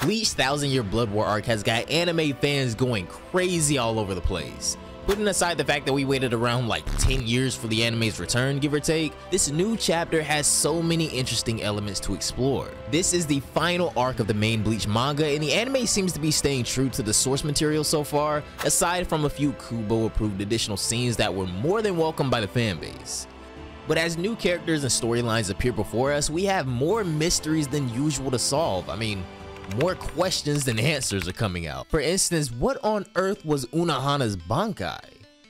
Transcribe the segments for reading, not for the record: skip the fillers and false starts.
Bleach Thousand Year Blood War arc has got anime fans going crazy all over the place. Putting aside the fact that we waited around like 10 years for the anime's return, give or take, this new chapter has so many interesting elements to explore. This is the final arc of the main Bleach manga, and the anime seems to be staying true to the source material so far, aside from a few Kubo-approved additional scenes that were more than welcomed by the fanbase. But as new characters and storylines appear before us, we have more mysteries than usual to solve. I mean, more questions than answers are coming out. For instance, what on earth was Unohana's Bankai?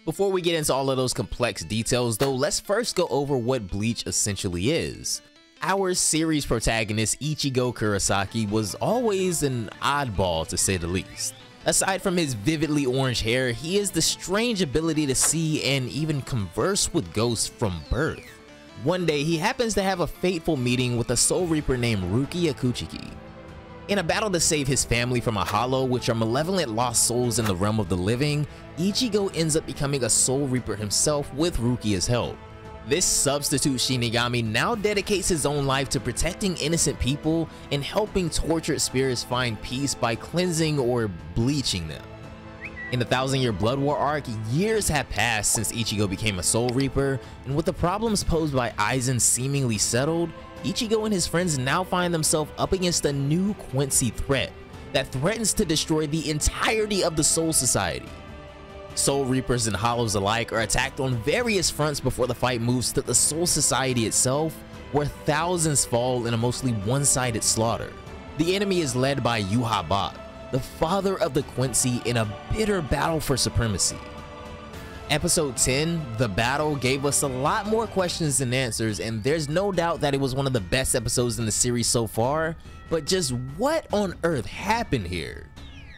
Before we get into all of those complex details though, let's first go over what Bleach essentially is. Our series protagonist Ichigo Kurosaki was always an oddball to say the least. Aside from his vividly orange hair, he has the strange ability to see and even converse with ghosts from birth. One day, he happens to have a fateful meeting with a Soul Reaper named Ruki Akuchiki. In a battle to save his family from a hollow, which are malevolent lost souls in the realm of the living, Ichigo ends up becoming a Soul Reaper himself with Ruki as help. This substitute Shinigami now dedicates his own life to protecting innocent people and helping tortured spirits find peace by cleansing or bleaching them. In the Thousand Year Blood War arc, years have passed since Ichigo became a Soul Reaper, and with the problems posed by Aizen seemingly settled, Ichigo and his friends now find themselves up against a new Quincy threat that threatens to destroy the entirety of the Soul Society. Soul Reapers and Hollows alike are attacked on various fronts before the fight moves to the Soul Society itself, where thousands fall in a mostly one-sided slaughter. The enemy is led by Yuha Bak, the father of the Quincy, in a bitter battle for supremacy. Episode 10, The Battle, gave us a lot more questions than answers, and there's no doubt that it was one of the best episodes in the series so far, but just what on earth happened here?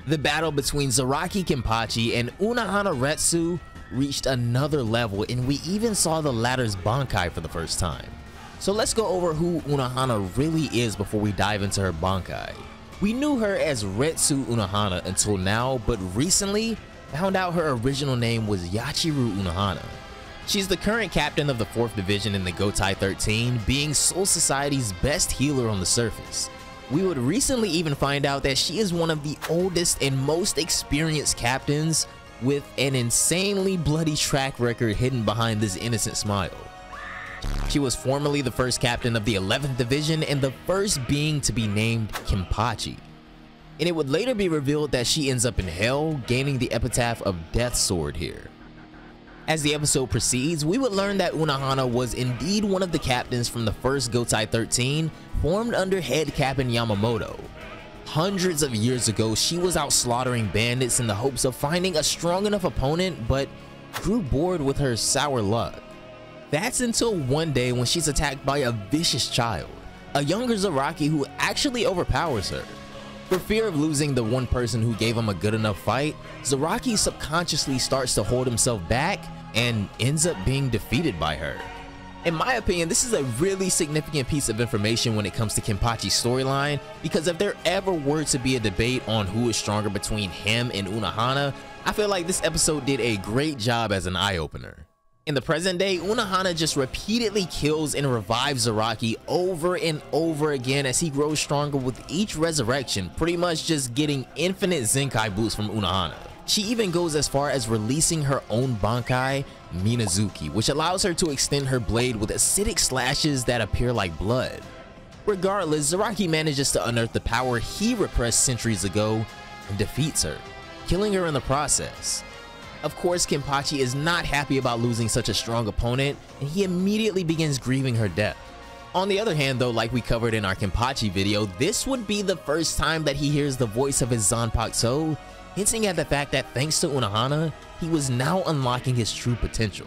The battle between Zaraki Kenpachi and Unohana Retsu reached another level, and we even saw the latter's Bankai for the first time. So let's go over who Unohana really is before we dive into her Bankai. We knew her as Retsu Unohana until now, but recently found out her original name was Yachiru Unohana. She's the current captain of the 4th Division in the Gotai 13, being Soul Society's best healer on the surface. We would recently even find out that she is one of the oldest and most experienced captains, with an insanely bloody track record hidden behind this innocent smile. She was formerly the first captain of the 11th Division and the first being to be named Kenpachi. And it would later be revealed that she ends up in Hell, gaining the epitaph of Death Sword here. As the episode proceeds, we would learn that Unohana was indeed one of the captains from the first Gotai 13, formed under head captain Yamamoto. Hundreds of years ago, she was out slaughtering bandits in the hopes of finding a strong enough opponent, but grew bored with her sour luck. That's until one day when she's attacked by a vicious child, a younger Zaraki who actually overpowers her. For fear of losing the one person who gave him a good enough fight, Zaraki subconsciously starts to hold himself back and ends up being defeated by her. In my opinion, this is a really significant piece of information when it comes to Kenpachi's storyline, because if there ever were to be a debate on who is stronger between him and Unohana, I feel like this episode did a great job as an eye-opener. In the present day, Unohana just repeatedly kills and revives Zaraki over and over again as he grows stronger with each resurrection, pretty much just getting infinite Zenkai boosts from Unohana. She even goes as far as releasing her own Bankai, Minazuki, which allows her to extend her blade with acidic slashes that appear like blood. Regardless, Zaraki manages to unearth the power he repressed centuries ago and defeats her, killing her in the process. Of course, Kenpachi is not happy about losing such a strong opponent, and he immediately begins grieving her death. On the other hand though, like we covered in our Kenpachi video, this would be the first time that he hears the voice of his Zanpakuto, hinting at the fact that thanks to Unohana, he was now unlocking his true potential.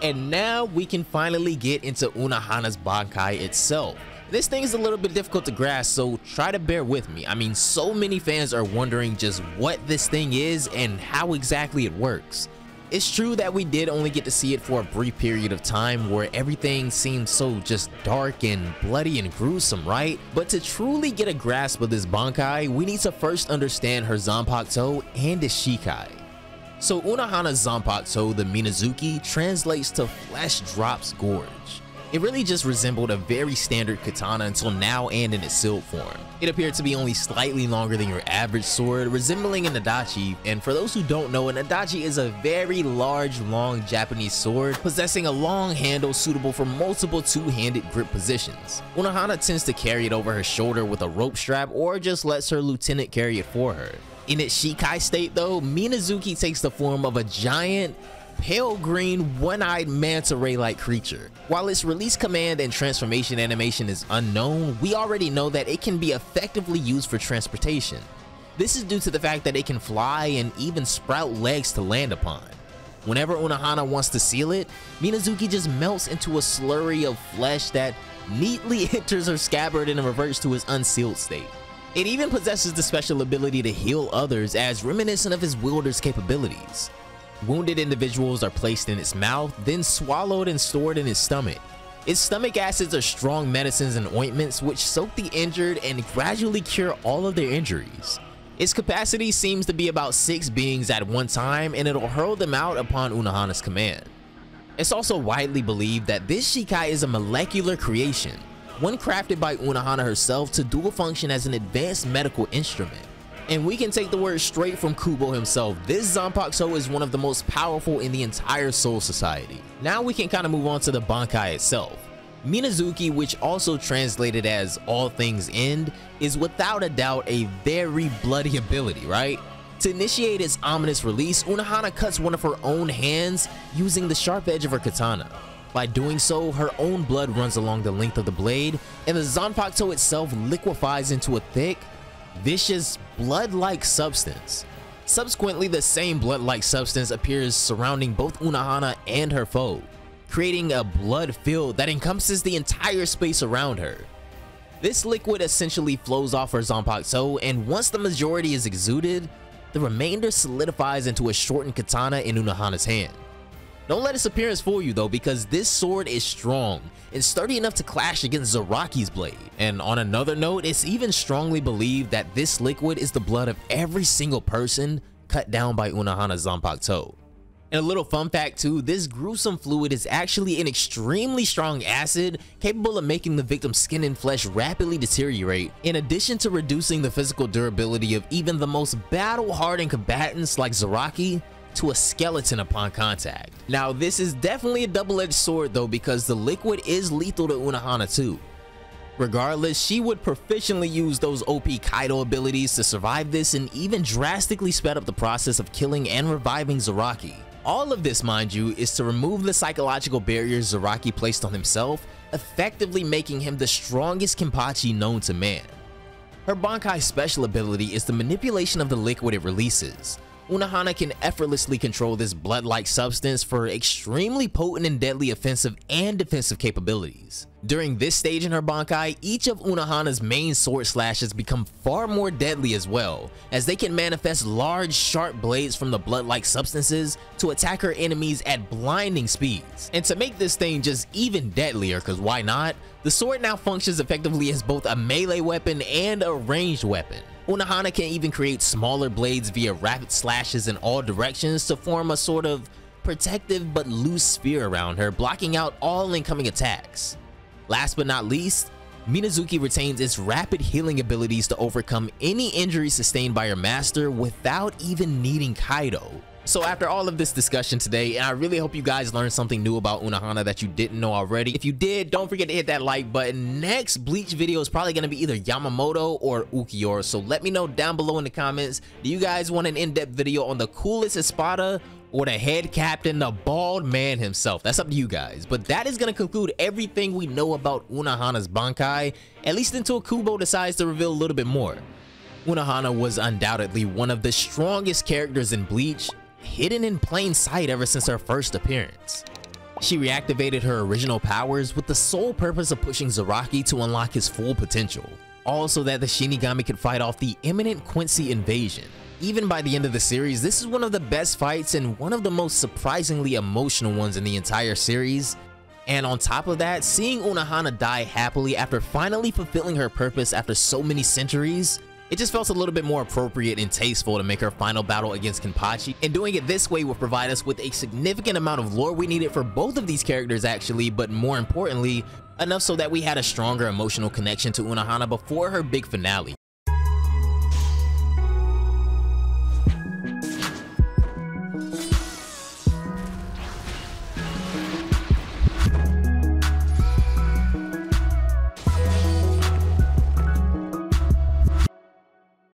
And now we can finally get into Unohana's Bankai itself. This thing is a little bit difficult to grasp, so try to bear with me. I mean, so many fans are wondering just what this thing is and how exactly it works. It's true that we did only get to see it for a brief period of time where everything seemed so just dark and bloody and gruesome, right? But to truly get a grasp of this Bankai, we need to first understand her Zanpakuto and its Shikai. So Unohana's Zanpakuto, the Minazuki, translates to Flesh Drops Gorge. It really just resembled a very standard katana until now and in its sealed form. It appeared to be only slightly longer than your average sword, resembling an adachi, and for those who don't know, an adachi is a very large, long Japanese sword possessing a long handle suitable for multiple two-handed grip positions. Unohana tends to carry it over her shoulder with a rope strap or just lets her lieutenant carry it for her. In its Shikai state though, Minazuki takes the form of a giant, pale green, one-eyed manta ray-like creature. While its release command and transformation animation is unknown, we already know that it can be effectively used for transportation. This is due to the fact that it can fly and even sprout legs to land upon. Whenever Unohana wants to seal it, Minazuki just melts into a slurry of flesh that neatly enters her scabbard and reverts to its unsealed state. It even possesses the special ability to heal others, as reminiscent of his wielder's capabilities. Wounded individuals are placed in its mouth, then swallowed and stored in its stomach. Its stomach acids are strong medicines and ointments which soak the injured and gradually cure all of their injuries. Its capacity seems to be about 6 beings at one time, and it'll hurl them out upon Unohana's command. It's also widely believed that this Shikai is a molecular creation, one crafted by Unohana herself to dual function as an advanced medical instrument. And we can take the word straight from Kubo himself. This Zanpakuto is one of the most powerful in the entire Soul Society. Now we can kind of move on to the Bankai itself. Minazuki, which also translated as all things end, is without a doubt a very bloody ability, right? To initiate its ominous release, Unohana cuts one of her own hands using the sharp edge of her katana. By doing so, her own blood runs along the length of the blade, and the Zanpakuto itself liquefies into a thick, vicious, blood-like substance. Subsequently, the same blood-like substance appears surrounding both Unohana and her foe, creating a blood field that encompasses the entire space around her. This liquid essentially flows off her Zanpakuto, and once the majority is exuded, the remainder solidifies into a shortened katana in Unohana's hand. Don't let its appearance fool you though, because this sword is strong and sturdy enough to clash against Zaraki's blade. And on another note, it's even strongly believed that this liquid is the blood of every single person cut down by Unohana's Zanpakuto. And a little fun fact too, this gruesome fluid is actually an extremely strong acid capable of making the victim's skin and flesh rapidly deteriorate, in addition to reducing the physical durability of even the most battle-hardened combatants like Zaraki to a skeleton upon contact. Now this is definitely a double-edged sword though, because the liquid is lethal to Unohana too. Regardless, she would proficiently use those OP Kaido abilities to survive this, and even drastically sped up the process of killing and reviving Zaraki. All of this, mind you, is to remove the psychological barriers Zaraki placed on himself, effectively making him the strongest Kenpachi known to man. Her Bankai special ability is the manipulation of the liquid it releases. Unohana can effortlessly control this blood-like substance for extremely potent and deadly offensive and defensive capabilities. During this stage in her Bankai, each of Unohana's main sword slashes become far more deadly as well, as they can manifest large, sharp blades from the blood-like substances to attack her enemies at blinding speeds. And to make this thing just even deadlier, cause why not, the sword now functions effectively as both a melee weapon and a ranged weapon. Unohana can even create smaller blades via rapid slashes in all directions to form a sort of protective but loose sphere around her, blocking out all incoming attacks. Last but not least, Minazuki retains its rapid healing abilities to overcome any injury sustained by her master without even needing Kaido. So after all of this discussion today, and I really hope you guys learned something new about Unohana that you didn't know already. If you did, don't forget to hit that like button. Next Bleach video is probably going to be either Yamamoto or Ukiyor, so let me know down below in the comments. Do you guys want an in-depth video on the coolest Espada or the head captain, the bald man himself? That's up to you guys. But that is going to conclude everything we know about Unohana's Bankai, at least until Kubo decides to reveal a little bit more. Unohana was undoubtedly one of the strongest characters in Bleach, hidden in plain sight ever since her first appearance. She reactivated her original powers with the sole purpose of pushing Zaraki to unlock his full potential, all so that the Shinigami could fight off the imminent Quincy invasion. Even by the end of the series, this is one of the best fights and one of the most surprisingly emotional ones in the entire series. And on top of that, seeing Unohana die happily after finally fulfilling her purpose after so many centuries, It just felt a little bit more appropriate and tasteful to make her final battle against Kenpachi, and doing it this way would provide us with a significant amount of lore we needed for both of these characters actually, but more importantly, enough so that we had a stronger emotional connection to Unohana before her big finale.